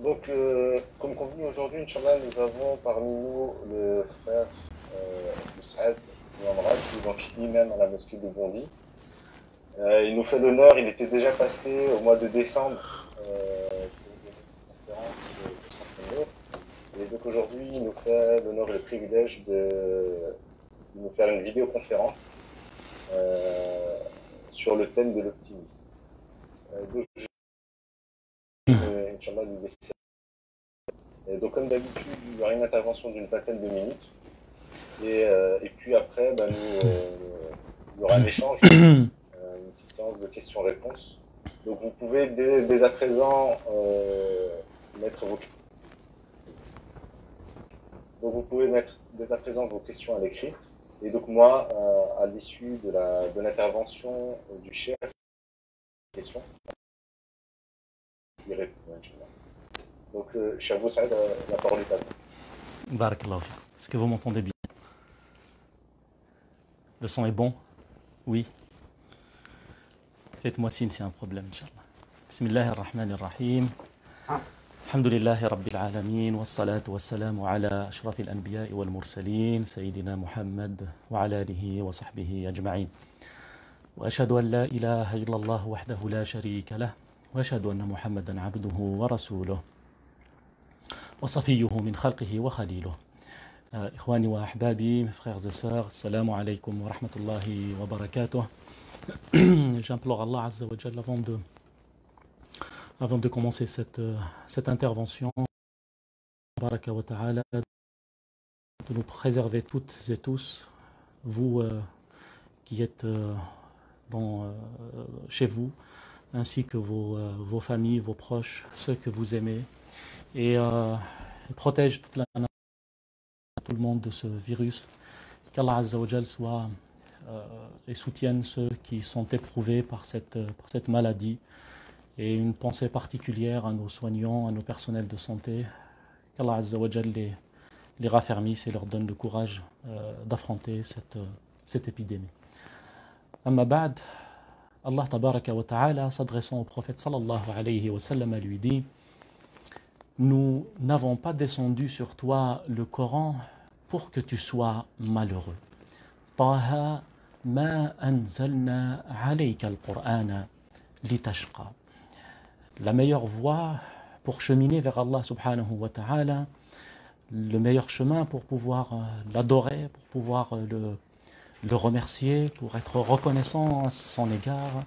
Donc, comme convenu aujourd'hui, Inch'Allah, nous avons parmi nous le frère Moussaad Ouamra, qui est donc imam à la mosquée de Bondy. Il nous fait l'honneur, il était déjà passé au mois de décembre pour donner une conférence au Centre Nour. Et donc aujourd'hui, il nous fait l'honneur et le privilège de nous faire une vidéoconférence sur le thème de l'optimisme. Donc, Inch'Allah, lui laisser. Donc, comme d'habitude, il y aura une intervention d'une vingtaine de minutes. Et puis après, il y aura un échange, une petite séance de questions-réponses. Donc, vous pouvez dès à présent mettre vos Donc, vous pouvez mettre dès à présent vos questions à l'écrit. Et donc, moi, à l'issue de l'intervention du chef, questions, il répond. Donc, Chavou Saïd, la parole est à vous. Barakallahu fikum. Est-ce que vous m'entendez bien? Le son est bon? Oui. Faites-moi signe s'il y a un problème, Inch'Allah. Bismillahir Rahmanir Rahim. Alhamdulillahi Rabbil Alamin. Wassalatu wassalamu ala ashrafil anbiya'i wal mursalin. Sayyidina Muhammad wa ala alihi wa sahbihi ajma'in. وأشهد أن لا إله إلا الله وحده لا شريك له وأشهد أن محمدا عبده ورسوله وصفيه من خلقه وخليله. إخواني وأحبابي, mes frères et sœurs, Assalamu alaikum wa rahmatullahi wa barakatuh. J'implore Allah Azza wa Jalla avant de commencer cette intervention, Baraka wa ta'ala, de nous préserver toutes et tous, vous qui êtes chez vous, ainsi que vos familles, vos proches, ceux que vous aimez, et protège toute la nation, tout le monde de ce virus. Qu'Allah Azza wa Jal soit et soutienne ceux qui sont éprouvés par cette maladie, et une pensée particulière à nos soignants, à nos personnels de santé. Qu'Allah Azza wa Jal les raffermisse et leur donne le courage d'affronter cette épidémie. Amma ba'd, Allah tabaraka wa ta'ala, s'adressant au prophète sallallahu alayhi wa sallam, lui dit: nous n'avons pas descendu sur toi le Coran pour que tu sois malheureux. Taha ma anzalna alayka al-Qur'ana litashqa. La meilleure voie pour cheminer vers Allah subhanahu wa ta'ala, le meilleur chemin pour pouvoir l'adorer, pour pouvoir le remercier, pour être reconnaissant à son égard,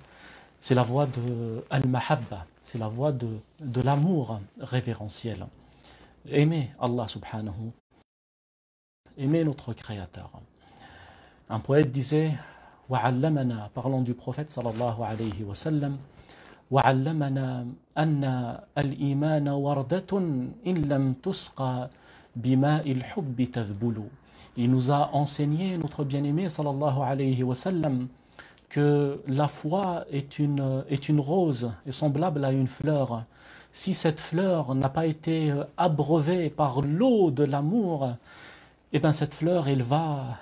c'est la voie de al-mahabba, c'est la voie de l'amour révérentiel. Aimer Allah subhanahu, aimer notre Créateur. Un poète disait, wa'allamana, parlant du prophète sallallahu alayhi wa sallam, wa'allamana anna al-imana wardatun in lam tusqa bima'il hubbi tadhbulu. Il nous a enseigné, notre bien-aimé sallallahu alayhi wa sallam, que la foi est une rose, est semblable à une fleur. Si cette fleur n'a pas été abreuvée par l'eau de l'amour, eh bien cette fleur, elle va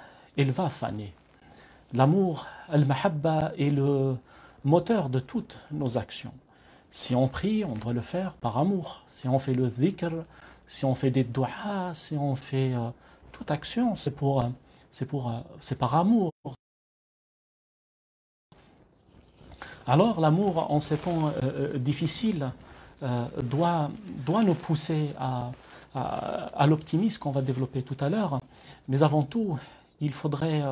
faner. L'amour, al-mahabba, est le moteur de toutes nos actions. Si on prie, on doit le faire par amour. Si on fait le dhikr, si on fait des du'as, si on fait toute action, c'est par amour. Alors l'amour en ces temps difficiles doit nous pousser à l'optimisme qu'on va développer tout à l'heure. Mais avant tout, il faudrait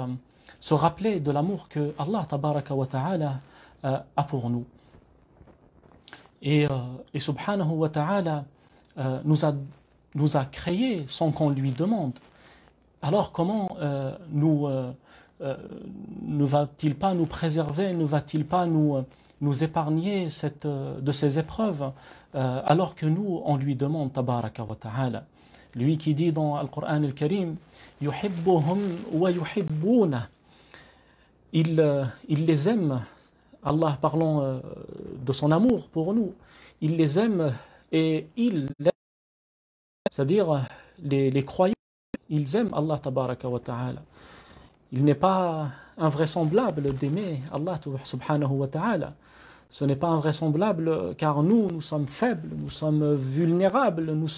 se rappeler de l'amour que Allah tabaraka wa ta'ala a pour nous. Et subhanahu wa ta'ala nous a créés sans qu'on lui demande. Alors comment ne va-t-il pas nous préserver, ne va-t-il pas nous épargner de ces épreuves alors que nous, on lui demande, tabaraka wa ta'ala. Lui qui dit dans le Coran al-Karim, yuhibbuhum wa yuhibbuna. Il les aime, Allah parlant de son amour pour nous, il les aime et il les aime, c'est-à-dire les croyants, ils aiment Allah tabaraka wa ta'ala. Il n'est pas invraisemblable d'aimer Allah subhanahu wa ta'ala. Ce n'est pas invraisemblable car nous sommes faibles, nous sommes vulnérables, nous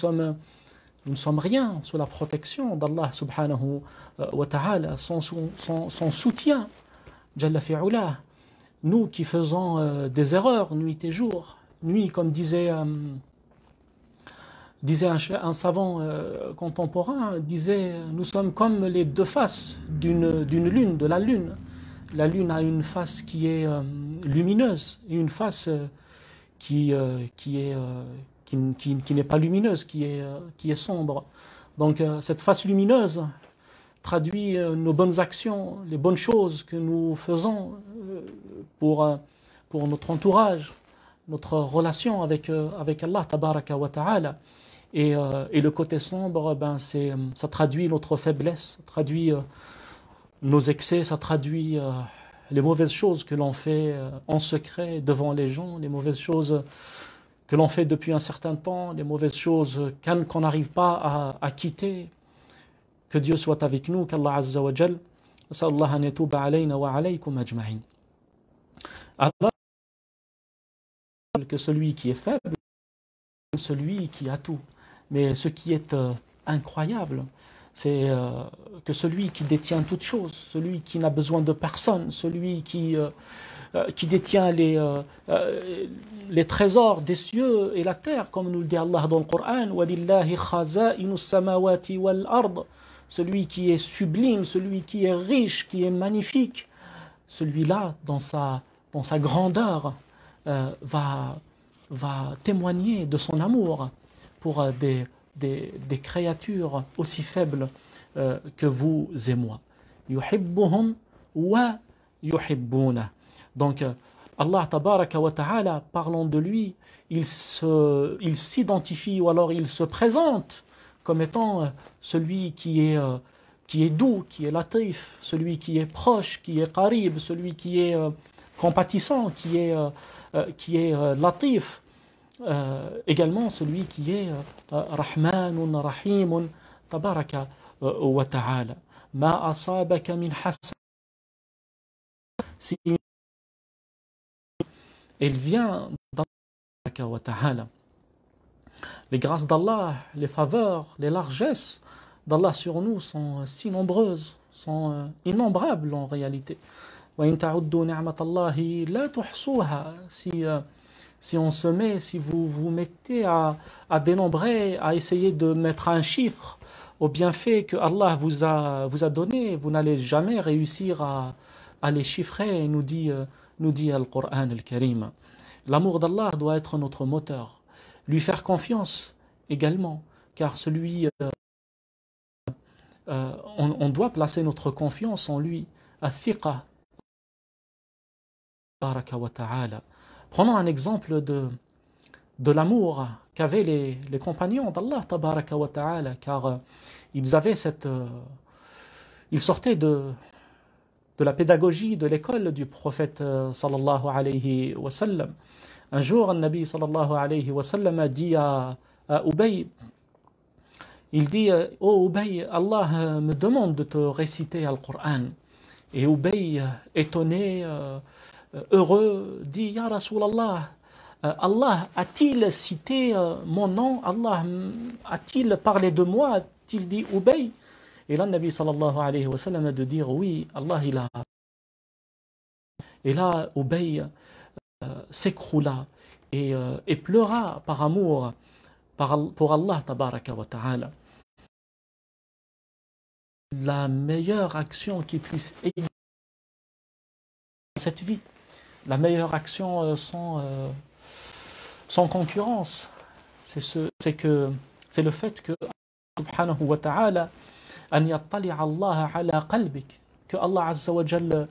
ne sommes rien sous la protection d'Allah subhanahu wa ta'ala, son soutien, Jalla fi'ula. Nous qui faisons des erreurs nuit et jour, nuit comme disait un savant contemporain, disait nous sommes comme les deux faces d'une lune, de la lune. La lune a une face qui est lumineuse et une face qui n'est pas lumineuse, qui est sombre. Donc cette face lumineuse traduit nos bonnes actions, les bonnes choses que nous faisons pour notre entourage, notre relation avec Allah tabaraka wa ta'ala. Et le côté sombre, ça traduit notre faiblesse, ça traduit nos excès, ça traduit les mauvaises choses que l'on fait en secret devant les gens, les mauvaises choses que l'on fait depuis un certain temps, les mauvaises choses qu'on n'arrive pas à quitter. Que Dieu soit avec nous, qu'Allah Azza wa Jal, sallallahu an yatuba alayna wa alaykum ajma'in. Allah, que celui qui est faible, celui qui a tout. Mais ce qui est incroyable, c'est que celui qui détient toutes choses, celui qui n'a besoin de personne, celui qui détient les trésors des cieux et la terre, comme nous le dit Allah dans le Coran, وَلِلَّهِ خَزَائِنُ السَّمَاوَاتِ وَالْأَرْضِ, celui qui est sublime, celui qui est riche, qui est magnifique, celui-là, dans sa grandeur, va témoigner de son amour pour des créatures aussi faibles que vous et moi. يُحِبُّهُمْ وَيُحِبُّونَ. Donc, Allah tabaraka wa ta'ala, parlant de lui, il s'identifie ou alors il se présente comme étant celui qui est doux, qui est latif, celui qui est proche, qui est qarib, celui qui est compatissant, qui est latif. Également celui qui est Rahmanun Rahimun Tabaraka wa Ta'ala. Ma asabaka min hasan. Elle vient d'Allah wa Ta'ala. Les grâces d'Allah, les faveurs, les largesses d'Allah sur nous sont si nombreuses, sont innombrables en réalité. Wa in ta'uddu ni'matallahi la tuhsuha. Si on se met, si vous vous mettez à dénombrer, à essayer de mettre un chiffre au bienfait que Allah vous a donné, vous n'allez jamais réussir à les chiffrer, nous dit Al-Qur'an al-Karim. L'amour d'Allah doit être notre moteur. Lui faire confiance également, car on doit placer notre confiance en lui. Athiqa baraka wa ta'ala. Prenons un exemple de l'amour qu'avaient les compagnons d'Allah tabaraka wa ta'ala, car ils sortaient de la pédagogie, de l'école du prophète sallallahu alayhi wa sallam. Un jour, le Nabi sallallahu alayhi wa sallam a dit à Ubay, il dit, oh Ubay, Allah me demande de te réciter le Coran. Et Ubay, étonné, heureux, dit, Ya Rasulallah, Allah a-t-il cité mon nom? Allah a-t-il parlé de moi? A-t-il dit Ubay? Et là, le Nabi sallallahu alayhi wa sallam a de dire, oui, Allah il a. Et là, Ubay s'écroula et pleura par amour pour Allah tabaraka wa ta'ala. La meilleure action qui puisse exister dans cette vie, la meilleure action sans concurrence, c'est le fait que subhanahu wa ta'ala an yattali Allah ala qalbik, que Allah azza wa jalla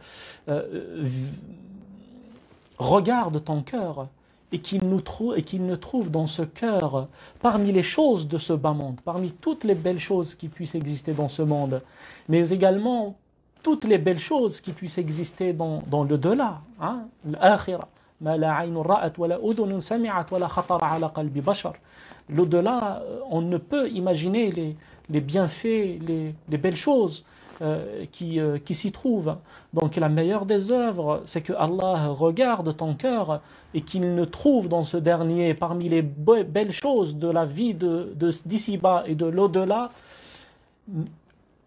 regarde ton cœur et qu'il ne trouve dans ce cœur, parmi les choses de ce bas monde, parmi toutes les belles choses qui puissent exister dans ce monde, mais également toutes les belles choses qui puissent exister dans le-delà, hein, l'akhira, ma la aynun ra'at wa la udhunun sami'at wa la khatara ala qalbi bashar. L'au-delà, on ne peut imaginer les bienfaits, les belles choses qui s'y trouvent. Donc la meilleure des œuvres, c'est que Allah regarde ton cœur et qu'il ne trouve dans ce dernier, parmi les belles choses de la vie d'ici-bas et de l'au-delà,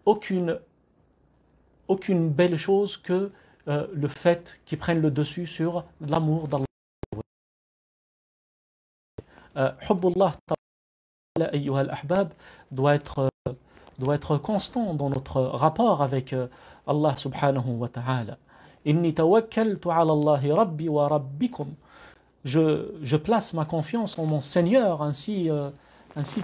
aucune belle chose que le fait qu'il prenne le dessus sur l'amour d'Allah. Hubbullah ta'ala ayyuha al-ahbab doit être constant dans notre rapport avec Allah subhanahu wa ta'ala. Inni tawakkaltu ala Allahi rabbi wa rabbikum. Je place ma confiance en mon Seigneur ainsi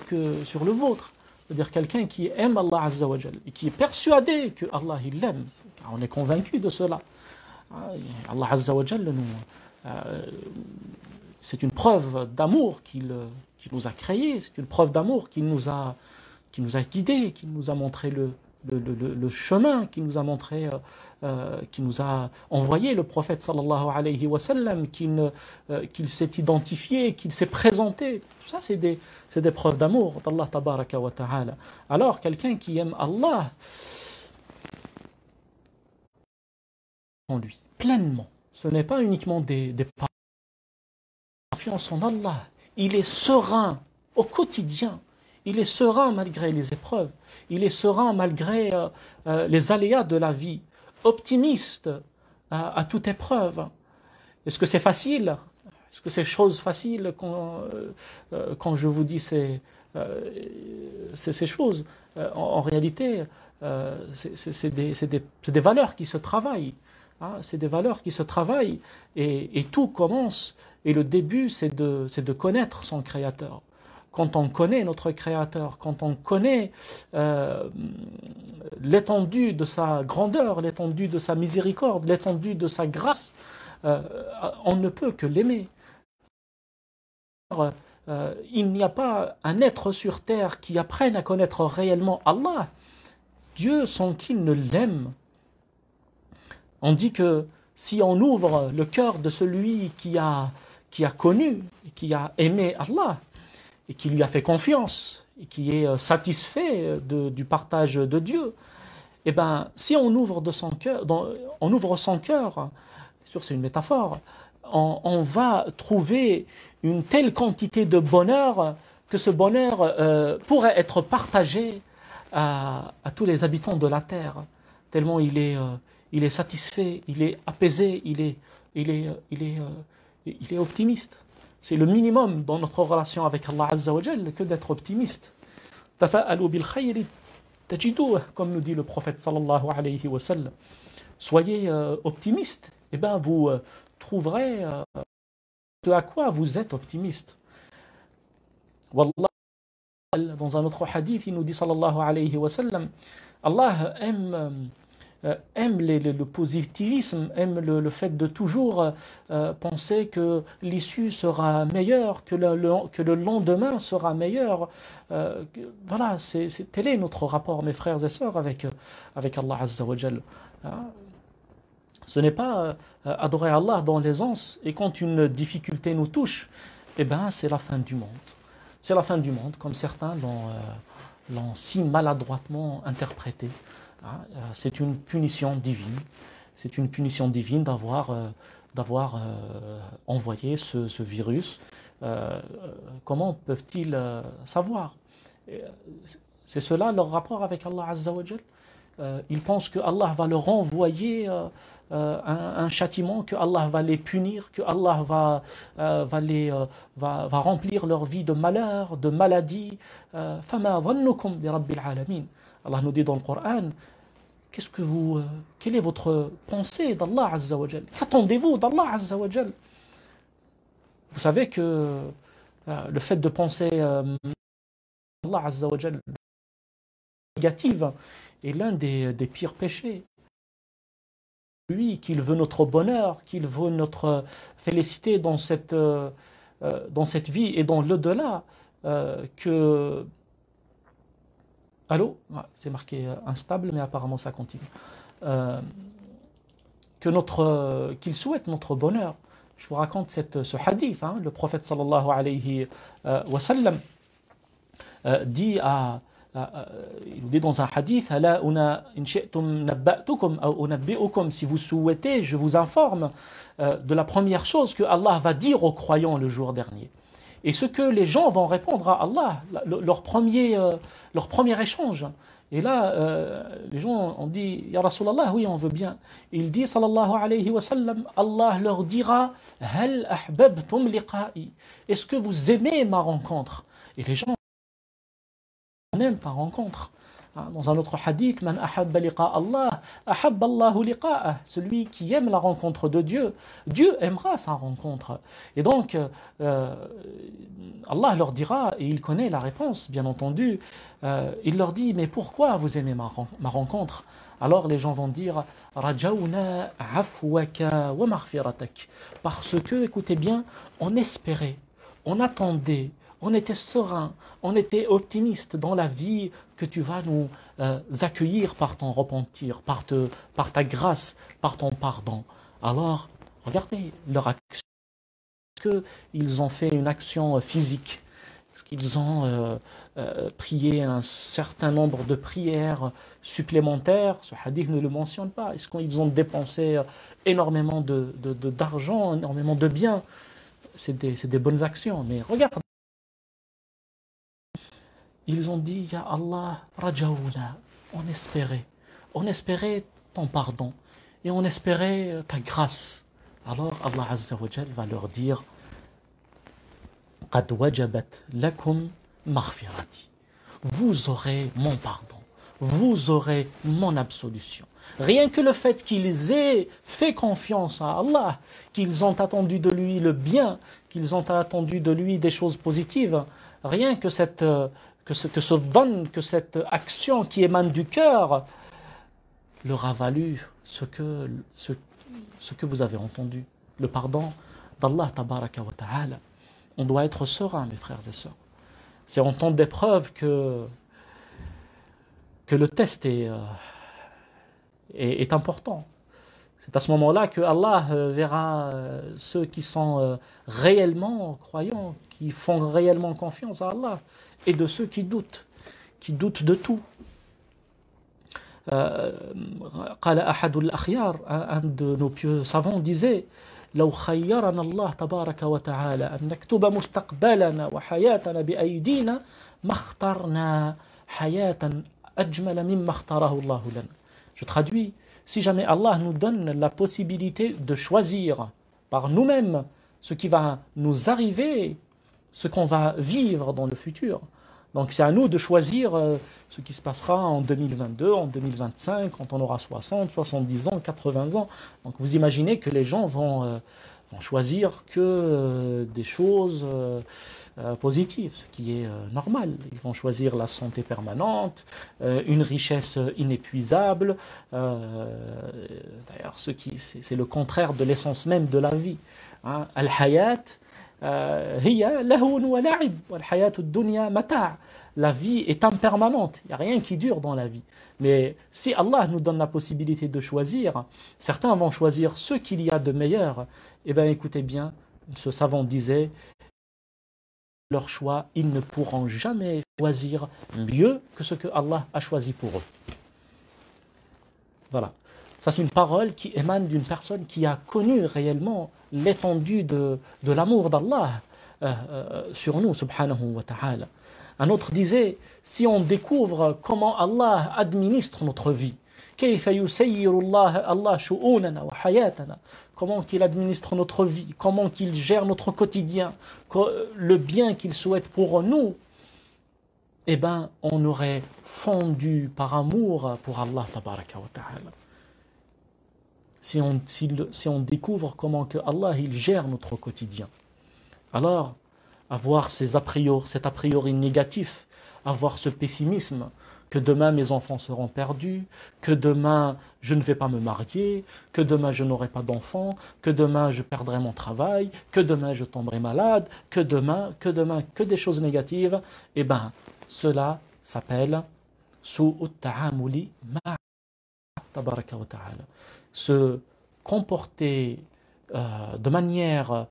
que sur le vôtre. C'est-à-dire quelqu'un qui aime Allah Azza wa Jal et qui est persuadé que Allah il l'aime. On est convaincu de cela. Allah Azza wa Jal c'est une preuve d'amour qu'il nous a créé, c'est une preuve d'amour qu'il nous a guidés, qu'il nous a montré le chemin, qu'il nous a envoyé le prophète sallallahu alayhi wa sallam, qu'il s'est identifié, qu'il s'est présenté. Tout ça, c'est des preuves d'amour d'Allah tabaraka wa ta'ala. Alors, quelqu'un qui aime Allah en lui, pleinement, ce n'est pas uniquement des paroles. Confiance en Allah, il est serein au quotidien, il est serein malgré les épreuves, il est serein malgré les aléas de la vie, optimiste à toute épreuve. Est-ce que c'est facile? Est-ce que c'est chose facile quand je vous dis ces choses? En réalité, c'est des valeurs qui se travaillent. C'est des valeurs qui se travaillent et tout commence. Et le début, c'est de connaître son Créateur. Quand on connaît notre Créateur, quand on connaît l'étendue de sa grandeur, l'étendue de sa miséricorde, l'étendue de sa grâce, on ne peut que l'aimer. Il n'y a pas un être sur terre qui apprenne à connaître réellement Allah, Dieu, sans qu'il ne l'aime. On dit que si on ouvre le cœur de celui qui a connu, qui a aimé Allah, et qui lui a fait confiance, et qui est satisfait du partage de Dieu, eh bien, si on ouvre son cœur, sûr c'est une métaphore, on va trouver une telle quantité de bonheur que ce bonheur pourrait être partagé à tous les habitants de la terre, tellement il est satisfait, il est apaisé, il est optimiste. C'est le minimum dans notre relation avec Allah Azza wa Jal que d'être optimiste. Tafa'alu bil khayri tajidouh, comme nous dit le prophète sallallahu alayhi wa sallam. Soyez optimiste, et bien vous trouverez de à quoi vous êtes optimiste. Wallah, dans un autre hadith, il nous dit sallallahu alayhi wa sallam, Allah aime le positivisme, aime le fait de toujours penser que l'issue sera meilleure, que le lendemain sera meilleur. Voilà, tel est notre rapport, mes frères et sœurs, avec Allah Azza wa Jal. Ce n'est pas adorer Allah dans l'aisance et quand une difficulté nous touche, eh ben, c'est la fin du monde. C'est la fin du monde, comme certains l'ont si maladroitement interprété. C'est une punition divine. C'est une punition divine d'avoir envoyé ce virus. Comment peuvent-ils savoir? C'est cela leur rapport avec Allah Azza wa Jal. Ils pensent que Allah va leur envoyer un châtiment, que Allah va les punir, que Allah va remplir leur vie de malheur, de maladie. فَمَا ظَنُّكُمْ بِرَبِّ الْعَالَمِينَ. Allah nous dit dans le Coran, quelle est votre pensée d'Allah Azza wa Jal? Qu'attendez-vous d'Allah Azza wa Jal? Vous savez que le fait de penser Allah Azza wa Jal négative est l'un des pires péchés. Lui, qu'il veut notre bonheur, qu'il veut notre félicité dans cette vie et dans l'au-delà, que... Allô? C'est marqué instable, mais apparemment ça continue. Qu'il souhaite notre bonheur. Je vous raconte ce hadith. Le prophète sallallahu alayhi wa sallam dit à il nous dit dans un hadith, si vous souhaitez, je vous informe de la première chose que Allah va dire aux croyants le jour dernier. Et ce que les gens vont répondre à Allah, leur premier échange. Et là, les gens ont dit, Ya Rasulallah, oui, on veut bien. Il dit, sallallahu alayhi wa sallam, Allah leur dira, Hal ahbabtum liqa'i. Est-ce que vous aimez ma rencontre? Et les gens aiment ta rencontre. Dans un autre hadith, Man ahabba liqa Allah, ahabba Allahu liqa'ah. Celui qui aime la rencontre de Dieu, Dieu aimera sa rencontre. Et donc, Allah leur dira, et il connaît la réponse, bien entendu, il leur dit, mais pourquoi vous aimez ma rencontre? Alors les gens vont dire, Rajawna afwaka wa maghfiratak. Parce que, écoutez bien, on espérait, on attendait, on était serein, on était optimiste dans la vie que tu vas nous accueillir par ton repentir, par ta grâce, par ton pardon. Alors, regardez leur action. Est-ce qu'ils ont fait une action physique? Est-ce qu'ils ont prié un certain nombre de prières supplémentaires? Ce hadith ne le mentionne pas. Est-ce qu'ils ont dépensé énormément d'argent, énormément de biens? C'est des bonnes actions, mais regarde. Ils ont dit, Ya Allah, Rajawna, on espérait ton pardon, et on espérait ta grâce. Alors Allah Azza wa Jal va leur dire, Qad wajabat lakum maghfirati. Vous aurez mon pardon, vous aurez mon absolution. Rien que le fait qu'ils aient fait confiance à Allah, qu'ils ont attendu de lui le bien, qu'ils ont attendu de lui des choses positives, rien que cette action qui émane du cœur leur a valu ce que vous avez entendu, le pardon d'Allah tabaraka wa ta'ala. On doit être serein, mes frères et sœurs. C'est en temps d'épreuve que le test est important. C'est à ce moment-là que Allah verra ceux qui sont réellement croyants, qui font réellement confiance à Allah, et de ceux qui doutent de tout. قال أحد الأخيار, un de nos pieux savants disait, لو خيرنا الله تبارك وتعالى أن نكتب مستقبلنا وحياتنا بأيدينا ما اخترنا حياة أجمل مما اختاره الله لنا. Je traduis, si jamais Allah nous donne la possibilité de choisir par nous-mêmes ce qui va nous arriver, ce qu'on va vivre dans le futur. Donc c'est à nous de choisir ce qui se passera en 2022, en 2025, quand on aura 60, 70 ans, 80 ans. Donc vous imaginez que les gens vont choisir que des choses positives, ce qui est normal. Ils vont choisir la santé permanente, une richesse inépuisable. D'ailleurs, c'est le contraire de l'essence même de la vie. Hein. Al-hayat, hiya lahun wa la'ib, wal hayatu ad-dunya mata'. La vie est impermanente, il n'y a rien qui dure dans la vie. Mais si Allah nous donne la possibilité de choisir, certains vont choisir ce qu'il y a de meilleur. Eh bien écoutez bien, ce savant disait, leur choix, ils ne pourront jamais choisir mieux que ce que Allah a choisi pour eux. Voilà. Ça c'est une parole qui émane d'une personne qui a connu réellement l'étendue de l'amour d'Allah sur nous, subhanahu wa ta'ala. Un autre disait, si on découvre comment Allah administre notre vie, comment qu'il administre notre vie, comment qu'il gère notre quotidien, le bien qu'il souhaite pour nous, eh bien, on aurait fondu par amour pour Allah tabaraka wa ta'ala. Si on découvre comment que Allah il gère notre quotidien, alors avoir cet a priori négatif, avoir ce pessimisme, que demain mes enfants seront perdus, que demain je ne vais pas me marier, que demain je n'aurai pas d'enfants, que demain je perdrai mon travail, que demain je tomberai malade, que des choses négatives, eh bien, cela s'appelle su'ut ta'amuli ma'a tabaraka wa ta'ala. Se comporter de manière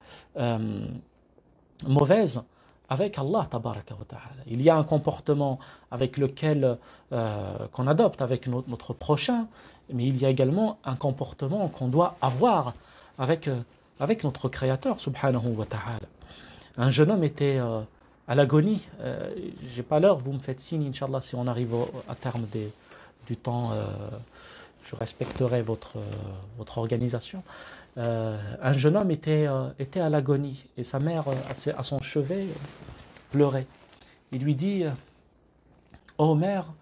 mauvaise avec Allah tabaraka wa ta'ala. Il y a un comportement avec lequel qu'on adopte avec notre prochain, mais il y a également un comportement qu'on doit avoir avec notre Créateur subhanahu wa ta'ala. Un jeune homme était à l'agonie. J'ai pas l'heure, vous me faites signe, Inch'Allah, si on arrive à terme du temps, je respecterai votre organisation. Un jeune homme était à l'agonie et sa mère, à son chevet, pleurait. Il lui dit oh mère,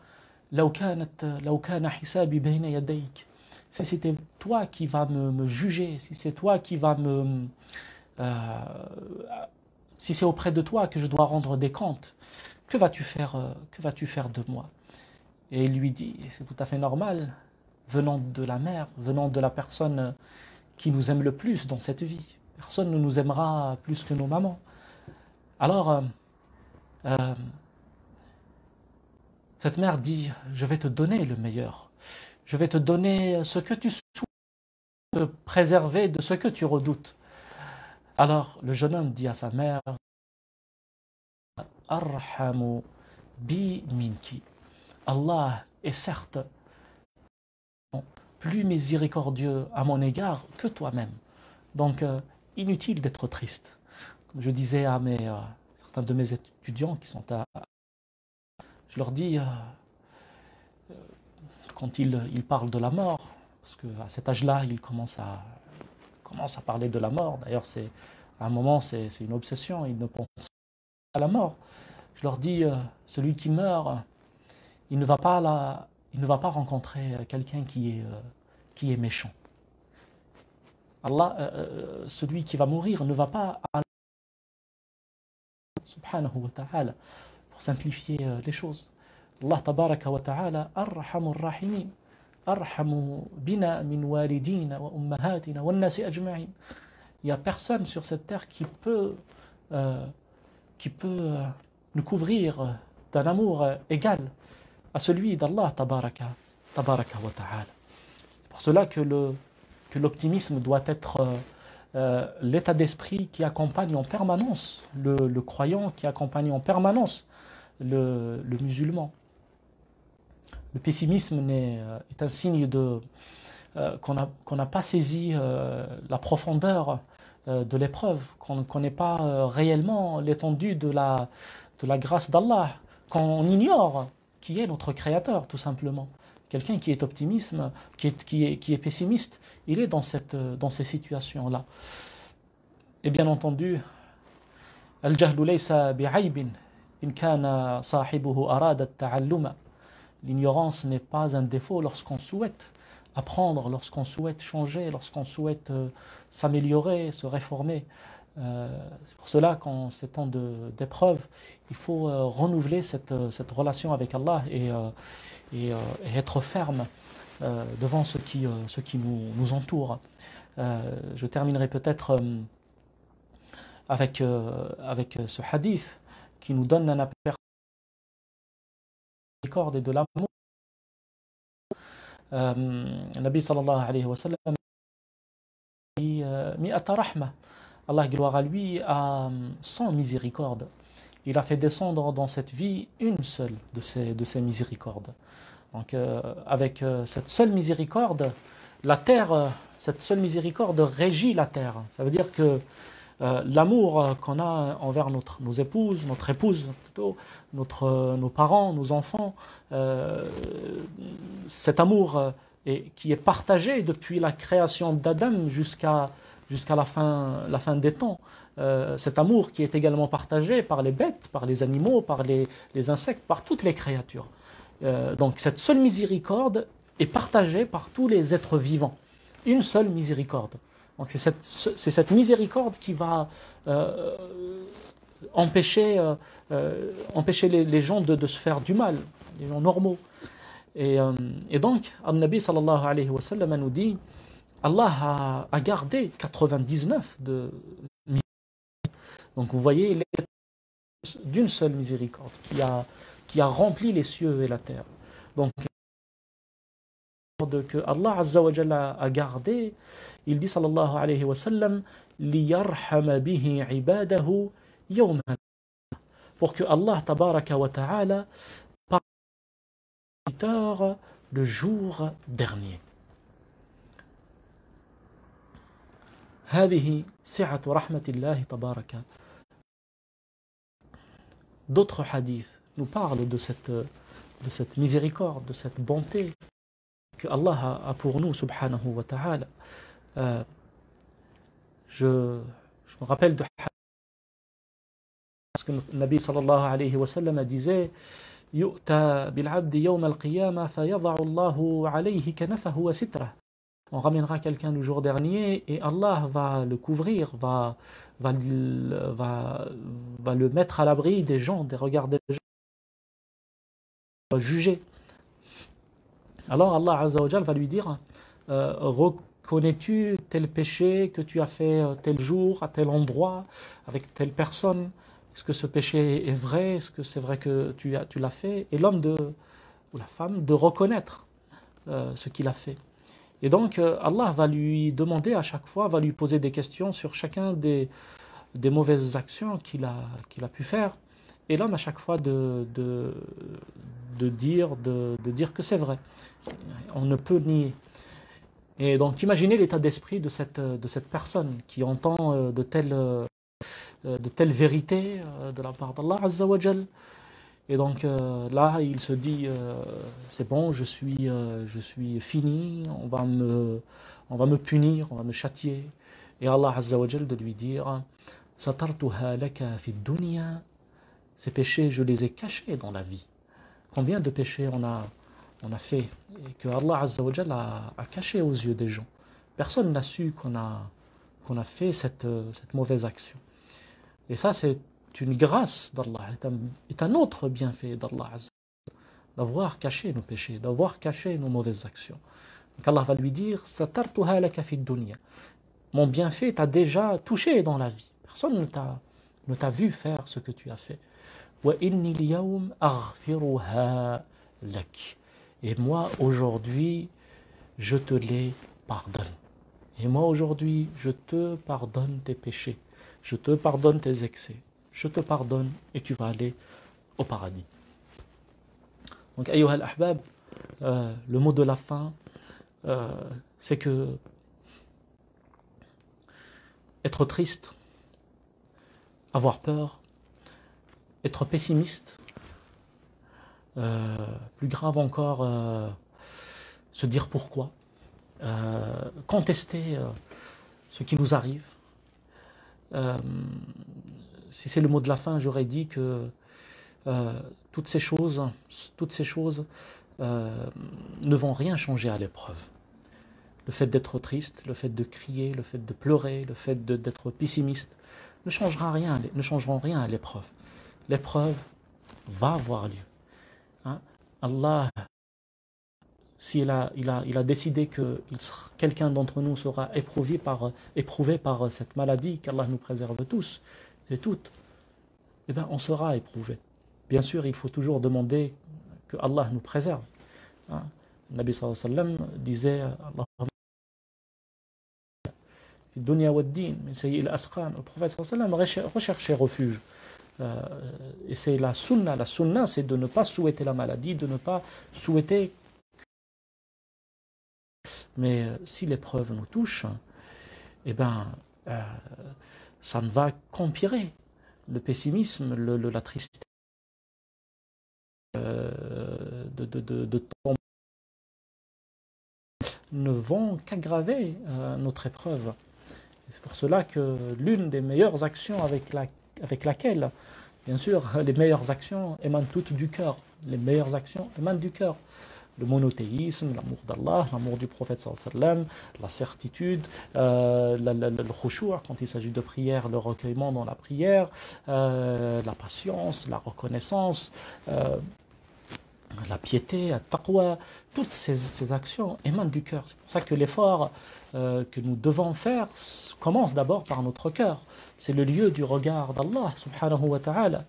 لو كان حسابي بين يديك, si c'était toi qui vas me juger, si c'est toi qui vas si c'est auprès de toi que je dois rendre des comptes, que vas-tu faire de moi? Et il lui dit, c'est tout à fait normal, venant de la mère, venant de la personne qui nous aime le plus dans cette vie. Personne ne nous aimera plus que nos mamans. Alors, cette mère dit, je vais te donner le meilleur. Je vais te donner ce que tu souhaites, te préserver de ce que tu redoutes. Alors, le jeune homme dit à sa mère, Arhamu bi minki. Allah est certes plus miséricordieux à mon égard que toi-même. Donc, inutile d'être triste. Comme je disais à certains de mes étudiants qui sont je leur dis, quand ils parlent de la mort, parce qu'à cet âge-là, ils commencent à parler de la mort. D'ailleurs, à un moment, c'est une obsession. Ils ne pensent pas à la mort. Je leur dis, celui qui meurt, il ne va pas rencontrer quelqu'un qui est méchant. Allah, celui qui va mourir ne va pas à subhanahu wa ta'ala, pour simplifier les choses. Allah tabaraka wa ta'ala, arhamur rahimin, arhamu bina min walidina wa ummahatina wa nasi ajma'in. Il n'y a personne sur cette terre qui peut nous couvrir d'un amour égal à celui d'Allah tabaraka wa ta'ala. C'est pour cela que l'optimisme doit être l'état d'esprit qui accompagne en permanence le croyant, qui accompagne en permanence le musulman. Le pessimisme est un signe qu'on n'a pas saisi la profondeur de l'épreuve, qu'on ne connaît pas réellement l'étendue de la grâce d'Allah, qu'on ignore qui est notre Créateur, tout simplement. Quelqu'un qui est optimiste, qui est pessimiste, il est dans ces situations-là. Et bien entendu, al-jahlu laysa bi'aybin in kana sahibuhu arada at-ta'alluma. L'ignorance n'est pas un défaut lorsqu'on souhaite apprendre, lorsqu'on souhaite changer, lorsqu'on souhaite s'améliorer, se réformer. C'est pour cela qu'en ces temps d'épreuve, il faut renouveler cette relation avec Allah et être ferme devant ce qui nous entoure. Je terminerai peut-être avec ce hadith qui nous donne un aperçu de la miséricorde et de l'amour. Nabi sallallahu alayhi wa sallam dit mi'ata rahma. Allah, gloire à lui, a 100 miséricordes. Il a fait descendre dans cette vie une seule de ces miséricordes. Donc avec cette seule miséricorde, la terre, cette seule miséricorde régit la terre. Ça veut dire que l'amour qu'on a envers nos épouses, notre épouse plutôt, nos parents, nos enfants, cet amour qui est partagé depuis la création d'Adam jusqu'à la fin des temps. Cet amour qui est également partagé par les bêtes, par les animaux, par les insectes, par toutes les créatures. Donc cette seule miséricorde est partagée par tous les êtres vivants. Une seule miséricorde. Donc c'est cette miséricorde qui va empêcher les gens de se faire du mal, les gens normaux. Et donc, Al-Nabi sallallahu alayhi wa sallam nous dit, Allah a gardé 99 de miséricorde. Donc vous voyez, d'une seule miséricorde qui a rempli les cieux et la terre. Donc, que Allah Azza wa Jalla a gardé, il dit sallallahu alayhi wa sallam, liyarhama bihi ibadahu yawma. pour que Allah tabaraka wa ta'ala parle le jour dernier. هذه سعة رحمة الله تبارك. D'autres hadiths nous parlent de cette miséricorde, de cette bonté que Allah a pour nous, subhanahu wa ta'ala. Je me rappelle de parce que le Nabi sallallahu alayhi wa sallam disait يُؤْتَى بِالْعَبْدِ يَوْمَ الْقِيَامَةِ فَيَضَعُ اللَّهُ عَلَيْهِ كَنَفَهُ وَسِتْرَهُ. On ramènera quelqu'un le jour dernier et Allah va le couvrir, va le mettre à l'abri des gens, des regards des gens, va juger. Alors Allah Azza wa Jal va lui dire reconnais-tu tel péché que tu as fait tel jour, à tel endroit, avec telle personne? Est-ce que ce péché est vrai? Est-ce que c'est vrai que tu l'as fait? Et l'homme ou la femme de reconnaître ce qu'il a fait. Et donc Allah va lui demander à chaque fois, va lui poser des questions sur chacun des mauvaises actions qu'il a pu faire. Et l'homme à chaque fois de dire que c'est vrai. On ne peut nier. Et donc imaginez l'état d'esprit de cette personne qui entend de telles vérités de la part d'Allah Azza wa Jal. Et donc là, il se dit, c'est bon, je suis fini, on va me punir, on va me châtier. Et Allah Azza wa Jal de lui dire, satartuha laka fi dunya, ces péchés, je les ai cachés dans la vie. Combien de péchés on a fait et que Allah Azza wa Jal a caché aux yeux des gens. Personne n'a su qu'on a fait cette mauvaise action. Et ça, c'est une grâce d'Allah, est un autre bienfait d'Allah Azza wa Jal, d'avoir caché nos péchés, d'avoir caché nos mauvaises actions. Donc Allah va lui dire, satartuha laka fi dunya. Mon bienfait t'a déjà touché dans la vie. Personne ne t'a vu faire ce que tu as fait. وَإِنِّي الْيَوْمَ أَغْفِرُهَا لَكَ. Et moi aujourd'hui, je te les pardonne. Et moi aujourd'hui, je te pardonne tes péchés. Je te pardonne tes excès. Je te pardonne et tu vas aller au paradis. Donc, ayyuha al-ahbab, le mot de la fin, c'est que être triste, avoir peur, être pessimiste, plus grave encore, se dire pourquoi, contester ce qui nous arrive. Si c'est le mot de la fin, j'aurais dit que toutes ces choses ne vont rien changer à l'épreuve. Le fait d'être triste, le fait de crier, le fait de pleurer, le fait d'être pessimiste ne changeront rien à l'épreuve. L'épreuve va avoir lieu. Hein? Allah, s'il a décidé que quelqu'un d'entre nous sera éprouvé par cette maladie, qu'Allah nous préserve tous et toutes, eh bien on sera éprouvé. Bien sûr, il faut toujours demander que Allah nous préserve. Hein? Le Nabi sallallahu alayhi wa sallam disait Dunya wa din, le prophète sallallahu alayhi wa sallam recherchait refuge. Et c'est la sunna. La sunna, c'est de ne pas souhaiter la maladie, de ne pas souhaiter. Mais si l'épreuve nous touche, eh ben, ça ne va qu'empirer. Le pessimisme, la tristesse, de tomber, ne vont qu'aggraver notre épreuve. C'est pour cela que l'une des meilleures actions avec laquelle, bien sûr, les meilleures actions émanent toutes du cœur. Les meilleures actions émanent du cœur. Le monothéisme, l'amour d'Allah, l'amour du prophète sallallahu alayhi wa sallam, la certitude, le khushu' quand il s'agit de prière, le recueillement dans la prière, la patience, la reconnaissance, la piété, la taqwa, toutes ces actions émanent du cœur. C'est pour ça que l'effort que nous devons faire commence d'abord par notre cœur. C'est le lieu du regard d'Allah subhanahu wa ta'ala.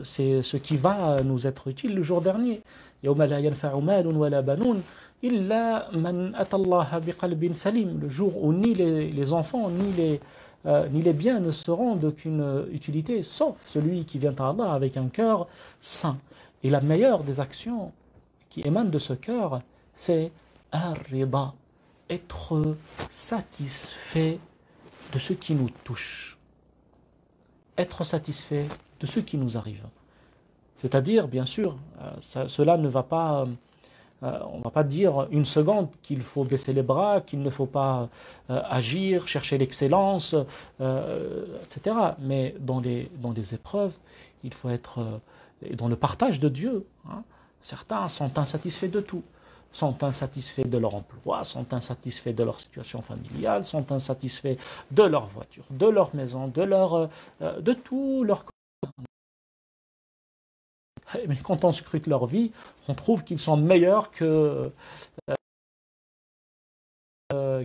C'est ce qui va nous être utile le jour dernier. يَوْمَ لَا يَنْفَعُ مَالٌ وَلَا بَنُونَ إِلَّا مَنْ أَتَى اللَّهَ بِقَلْبٍ سَلِيمٍ. Le jour où ni les enfants ni ni les biens ne seront d'aucune utilité, sauf celui qui vient à Allah avec un cœur saint. Et la meilleure des actions qui émanent de ce cœur, c'est ar-rida, être satisfait de ce qui nous touche, être satisfait de ce qui nous arrive. C'est-à-dire, bien sûr, cela ne va pas... on ne va pas dire une seconde qu'il faut baisser les bras, qu'il ne faut pas agir, chercher l'excellence, etc. Mais dans les épreuves, il faut être dans le partage de Dieu. Hein. Certains sont insatisfaits de tout. Sont insatisfaits de leur emploi, sont insatisfaits de leur situation familiale, sont insatisfaits de leur voiture, de leur maison, de tout leur... Mais quand on scrute leur vie, on trouve qu'ils sont meilleurs que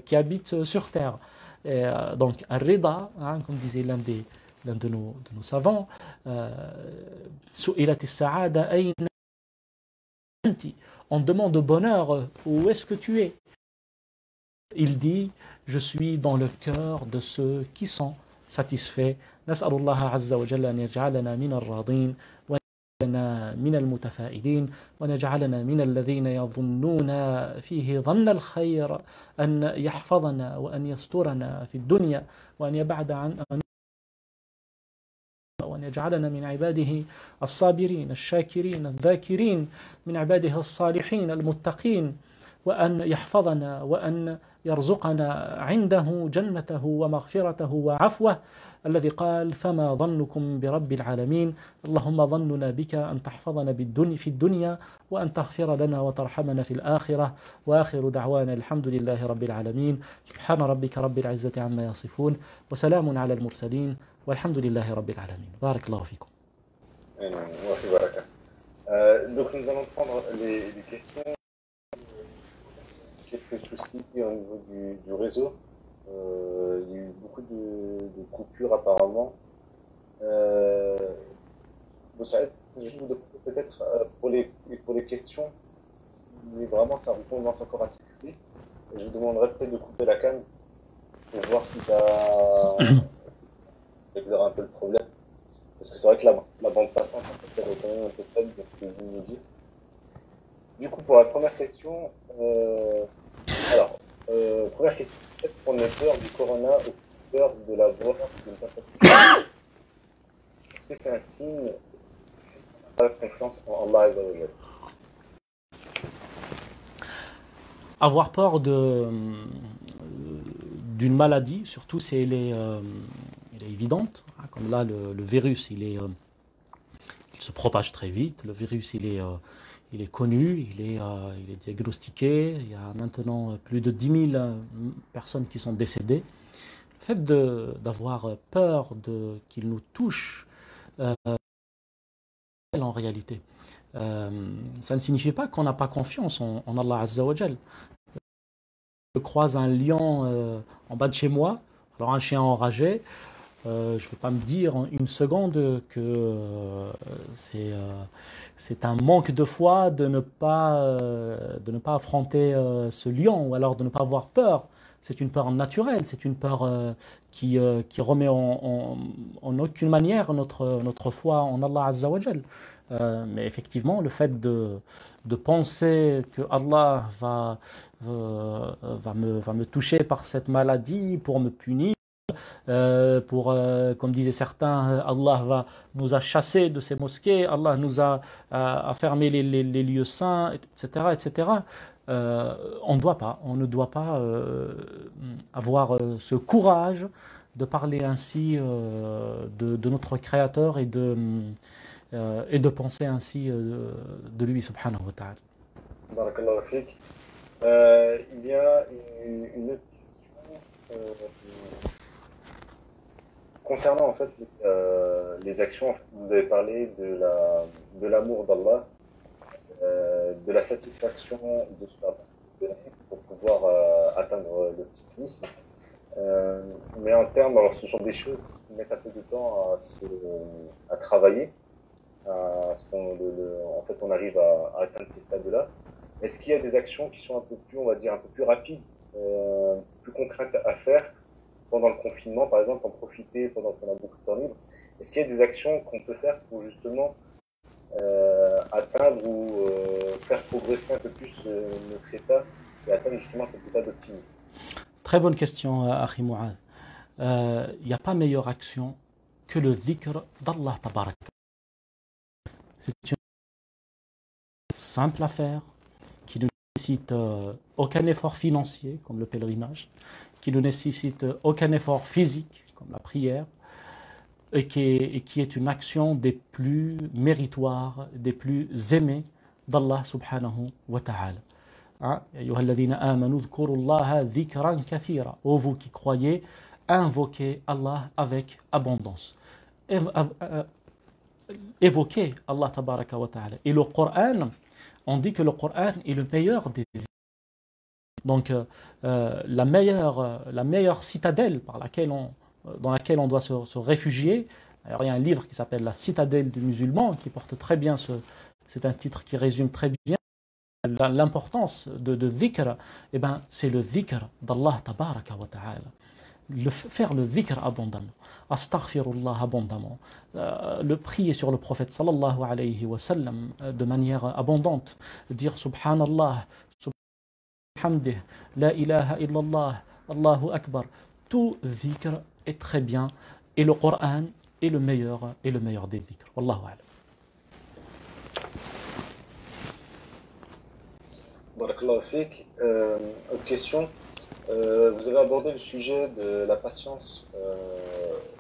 qui habitent sur Terre. Et, donc, Ar-Rida, hein, comme disait l'un de nos savants, Su'ilat as-sa'ada ayna anti. On demande au bonheur, où est-ce que tu es? Il dit, je suis dans le cœur de ceux qui sont satisfaits. Nas'alullah azza wa jalla an yaj'alana min ar-radin wa من المتفائلين ونجعلنا من الذين يظنون فيه ظن الخير أن يحفظنا وأن يسترنا في الدنيا وأن يبعد عن وأن يجعلنا من عباده الصابرين الشاكرين الذاكرين من عباده الصالحين المتقين وأن يحفظنا وأن يرزقنا عنده جنته ومغفرته وعفوه الذي قال فما ظنكم برب العالمين اللهم ظننا بك أن تحفظنا في الدنيا وأن تغفر لنا وترحمنا في الآخرة وآخر دعوانا الحمد لله رب العالمين سبحان ربك رب العزة عما يصفون وسلام على المرسلين والحمد لله رب العالمين بارك الله فيكم. Donc nous allons prendre les questions. Quelques soucis au niveau du réseau. Il y a eu beaucoup de coupures apparemment. Je vous demande peut-être pour les questions, si vraiment ça vous convient encore assez clé, je vous demanderai peut-être de couper la canne pour voir si ça réglera un peu le problème. Parce que c'est vrai que la bande passante, elle est quand même un peu faible, donc je vais vous me dire. Du coup, pour la première question, première question, peut-être qu'on ait peur du corona ou peur de la mort, de ne pas s'appliquer. Est-ce que c'est un signe de confiance en Allah Azza wa Jalla? Avoir peur d'une maladie, surtout si elle est évidente, hein, comme là le virus, il se propage très vite, le virus il est connu, il est diagnostiqué, il y a maintenant plus de 10 000 personnes qui sont décédées. Le fait d'avoir peur qu'il nous touche, en réalité, ça ne signifie pas qu'on n'a pas confiance en Allah Azza wa Jal. Je croise un lion en bas de chez moi, alors un chien enragé, je ne vais pas me dire en une seconde que c'est un manque de foi de ne pas affronter ce lion ou alors de ne pas avoir peur. C'est une peur naturelle, c'est une peur qui remet en aucune manière notre foi en Allah Azza wa Jal. Mais effectivement, le fait de penser que Allah va me toucher par cette maladie pour me punir, comme disaient certains, Allah nous a chassés de ces mosquées, Allah nous a fermé les lieux saints, etc., etc. On ne doit pas avoir ce courage de parler ainsi de notre Créateur et de penser ainsi de lui, subhanahu wa ta'ala. Barakallahu fik. Il y a une autre question concernant en fait les actions. Vous avez parlé de l'amour d'Allah, de la satisfaction de ce pour pouvoir atteindre l'optimisme. Mais en termes, alors ce sont des choses qui mettent un peu de temps à travailler. En fait, on arrive à atteindre ces stades-là. Est-ce qu'il y a des actions qui sont un peu plus, on va dire, un peu plus rapides, plus concrètes à faire pendant le confinement, par exemple, en profiter pendant qu'on a beaucoup de temps libre. Est-ce qu'il y a des actions qu'on peut faire pour justement atteindre ou faire progresser un peu plus notre état et atteindre justement cet état d'optimisme? Très bonne question, Akhi Mu'adh. Il n'y a pas meilleure action que le dhikr d'Allah Tabarak. C'est une simple à faire qui ne nécessite aucun effort financier, comme le pèlerinage, qui ne nécessite aucun effort physique, comme la prière, et qui est une action des plus méritoires, des plus aimées d'Allah subhanahu wa ta'ala. Hein? Ô vous qui croyez, invoquez Allah avec abondance. Évoquez Allah tabaraka wa ta'ala. Et le Coran, on dit que le Coran est le meilleur des livres. Donc la meilleure citadelle dans laquelle on doit se réfugier. Alors, il y a un livre qui s'appelle La citadelle du musulman qui porte très bien c'est un titre qui résume très bien l'importance de dhikr. Eh ben, c'est le dhikr d'Allah tabaraka wa ta'ala. Faire le dhikr abondamment, astaghfirullah abondamment, le prier sur le prophète sallallahu alayhi wa sallam de manière abondante, dire subhanallah, subhanallah, la ilaha illallah, Allahu akbar. Tout dhikr est très bien et le Coran est le meilleur des dhikr. Wallahu a'lam. Barakallahu fik. Autre question. Vous avez abordé le sujet de la patience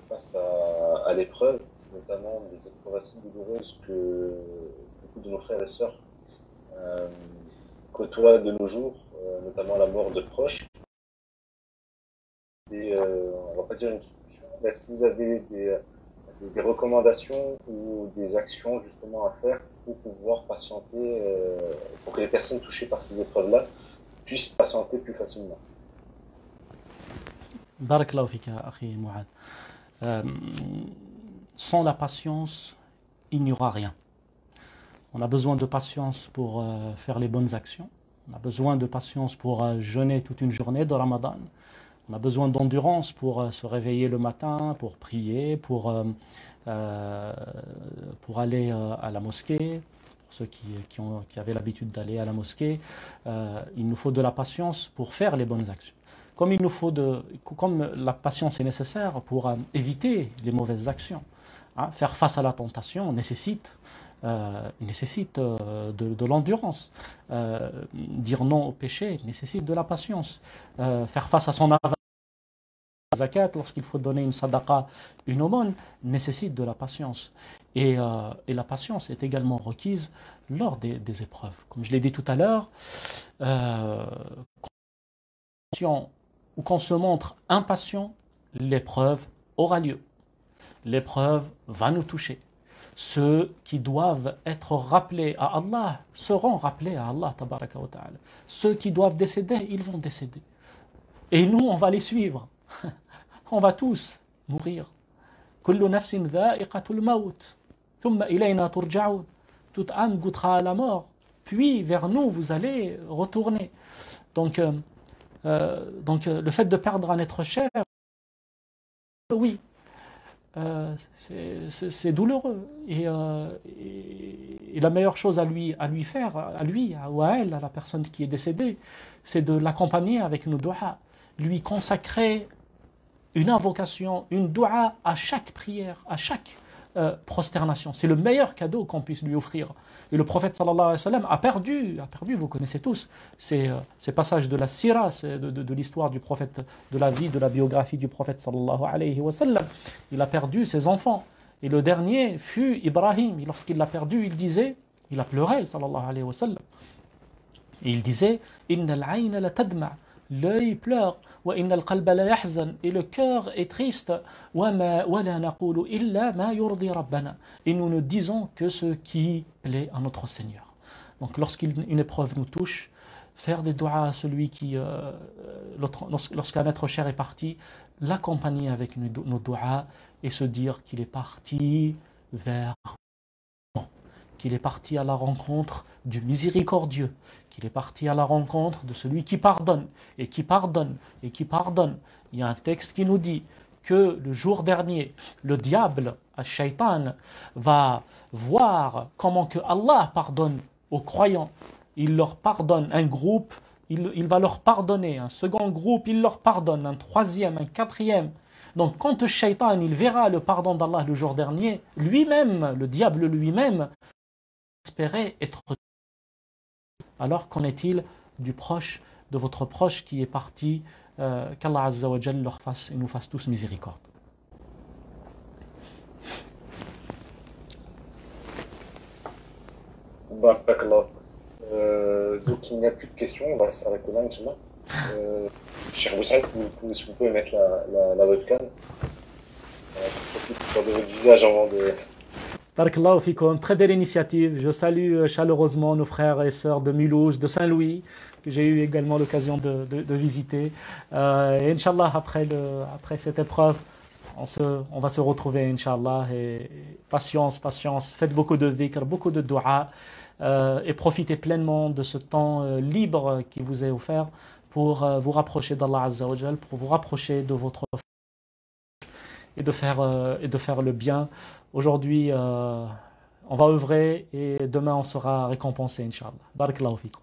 face à l'épreuve, notamment des épreuves assez douloureuses que beaucoup de nos frères et sœurs côtoient de nos jours, notamment la mort de proches. Et on va pas dire une solution, mais est-ce que vous avez des recommandations ou des actions justement à faire pour pouvoir patienter, pour que les personnes touchées par ces épreuves-là puissent patienter plus facilement? Barakallahu fika, akhi Mu'adh. Sans la patience, il n'y aura rien. On a besoin de patience pour faire les bonnes actions. On a besoin de patience pour jeûner toute une journée de Ramadan. On a besoin d'endurance pour se réveiller le matin, pour prier, pour aller à la mosquée. Pour ceux qui avaient l'habitude d'aller à la mosquée, il nous faut de la patience pour faire les bonnes actions. Comme la patience est nécessaire pour éviter les mauvaises actions. Hein, faire face à la tentation nécessite de l'endurance. Dire non au péché nécessite de la patience. Faire face à son zakat, lorsqu'il faut donner une sadaqa, une aumône, nécessite de la patience. Et la patience est également requise lors des épreuves. Comme je l'ai dit tout à l'heure, ou qu'on se montre impatient, l'épreuve aura lieu. L'épreuve va nous toucher. Ceux qui doivent être rappelés à Allah seront rappelés à Allah tabaraka wa ta'ala. Ceux qui doivent décéder, ils vont décéder. Et nous, on va les suivre. On va tous mourir. Kullu nafsin dha'iqatul maut. Thumma ilayna turja'un. Toute âme goûtera à la mort. Puis vers nous, vous allez retourner. Donc le fait de perdre un être cher, oui, c'est douloureux. Et la meilleure chose à lui faire, ou à elle, à la personne qui est décédée, c'est de l'accompagner avec une dua, lui consacrer une invocation, une dua à chaque prière, à chaque prosternation. C'est le meilleur cadeau qu'on puisse lui offrir. Et le prophète sallallahu alayhi wa sallam a perdu, vous connaissez tous, ces passages de la sira, de l'histoire du prophète, de la vie, de la biographie du prophète sallallahu alayhi wa sallam. Il a perdu ses enfants. Et le dernier fut Ibrahim. Et lorsqu'il l'a perdu, il a pleuré sallallahu alayhi wa sallam. Et il disait, Innal ayna la tadma'. L'œil pleure, et le cœur est triste, et nous ne disons que ce qui plaît à notre Seigneur. Donc lorsqu'une épreuve nous touche, faire des doigts à celui lorsqu'un être cher est parti, l'accompagner avec nos doigts et se dire qu'il est parti vers qu'il est parti à la rencontre du miséricordieux, qu'il est parti à la rencontre de celui qui pardonne, et qui pardonne, et qui pardonne. Il y a un texte qui nous dit que le jour dernier, le diable, Ash-Shaytan, va voir comment que Allah pardonne aux croyants. Il leur pardonne un groupe, il va leur pardonner, un second groupe, il leur pardonne, un troisième, un quatrième. Donc quand le Shaytan, il verra le pardon d'Allah le jour dernier, lui-même, le diable lui-même, espérait être. Alors qu'en est-il du proche, de votre proche qui est parti, qu'Allah Azza wa Jal leur fasse et nous fasse tous miséricorde. Barakallah. Donc il n'y a plus de questions, on va s'arrêter là, Inch'Allah. Cher Boussaïd, si vous pouvez mettre la webcam. Profite de votre visage avant de... Barakallahu fikoum, très belle initiative. Je salue chaleureusement nos frères et sœurs de Mulhouse, de Saint-Louis, que j'ai eu également l'occasion de visiter. Et Inch'Allah, après cette épreuve, on va se retrouver, Inch'Allah. Et patience, patience. Faites beaucoup de dhikr, beaucoup de dua. Et profitez pleinement de ce temps libre qui vous est offert pour vous rapprocher d'Allah Azza wa Jal, pour vous rapprocher de votre et de faire le bien. Aujourd'hui, on va œuvrer et demain on sera récompensé, Inch'Allah. Barakallahu fikum.